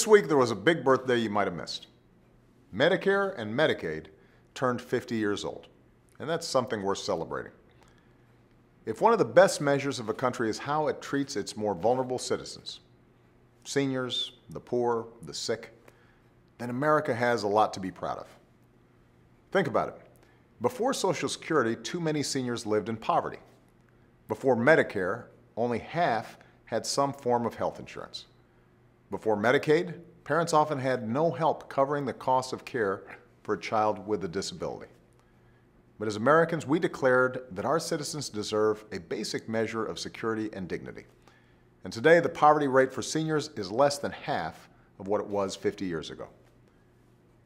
This week there was a big birthday you might have missed. Medicare and Medicaid turned 50 years old, and that's something worth celebrating. If one of the best measures of a country is how it treats its more vulnerable citizens, seniors, the poor, the sick, then America has a lot to be proud of. Think about it. Before Social Security, too many seniors lived in poverty. Before Medicare, only half had some form of health insurance. Before Medicaid, parents often had no help covering the cost of care for a child with a disability. But as Americans, we declared that our citizens deserve a basic measure of security and dignity. And today, the poverty rate for seniors is less than half of what it was 50 years ago.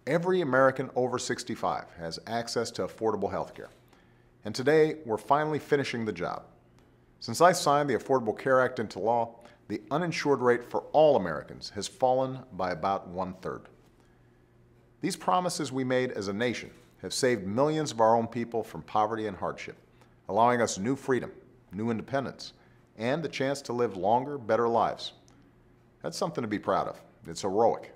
Every American over 65 has access to affordable health care. And today, we're finally finishing the job. Since I signed the Affordable Care Act into law, the uninsured rate for all Americans has fallen by about 1/3. These promises we made as a nation have saved millions of our own people from poverty and hardship, allowing us new freedom, new independence, and the chance to live longer, better lives. That's something to be proud of. It's heroic.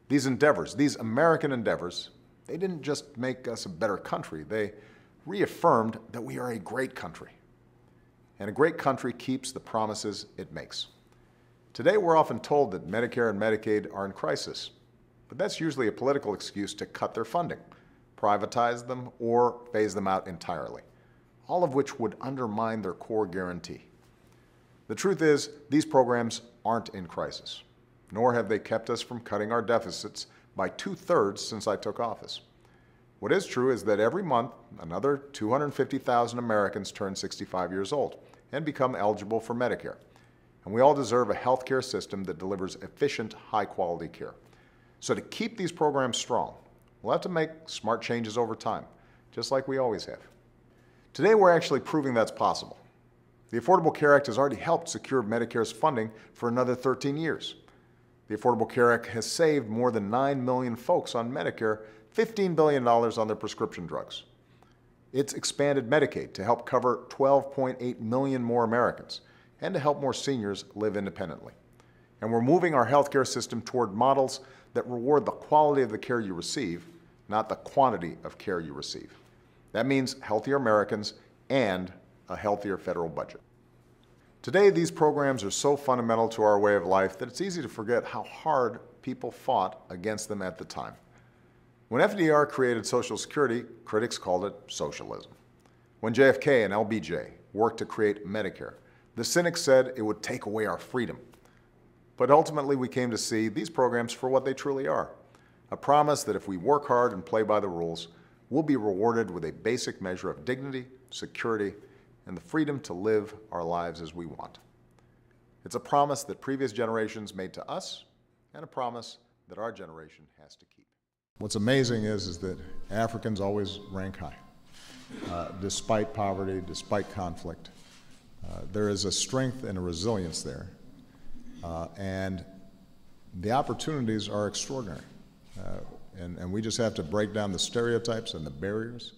These endeavors, these American endeavors, they didn't just make us a better country, they reaffirmed that we are a great country. And a great country keeps the promises it makes. Today, we're often told that Medicare and Medicaid are in crisis, but that's usually a political excuse to cut their funding, privatize them, or phase them out entirely, all of which would undermine their core guarantee. The truth is, these programs aren't in crisis, nor have they kept us from cutting our deficits by 2/3 since I took office. What is true is that every month, another 250,000 Americans turn 65 years old and become eligible for Medicare. And we all deserve a health care system that delivers efficient, high-quality care. So to keep these programs strong, we'll have to make smart changes over time, just like we always have. Today, we're actually proving that's possible. The Affordable Care Act has already helped secure Medicare's funding for another 13 years. The Affordable Care Act has saved more than 9 million folks on Medicare $15 billion on their prescription drugs. It's expanded Medicaid to help cover 12.8 million more Americans and to help more seniors live independently. And we're moving our healthcare system toward models that reward the quality of the care you receive, not the quantity of care you receive. That means healthier Americans and a healthier federal budget. Today, these programs are so fundamental to our way of life that it's easy to forget how hard people fought against them at the time. When FDR created Social Security, critics called it socialism. When JFK and LBJ worked to create Medicare, the cynics said it would take away our freedom. But ultimately, we came to see these programs for what they truly are, a promise that if we work hard and play by the rules, we'll be rewarded with a basic measure of dignity, security, and the freedom to live our lives as we want. It's a promise that previous generations made to us, and a promise that our generation has to keep. What's amazing is that Africans always rank high, despite poverty, despite conflict. There is a strength and a resilience there, and the opportunities are extraordinary. And we just have to break down the stereotypes and the barriers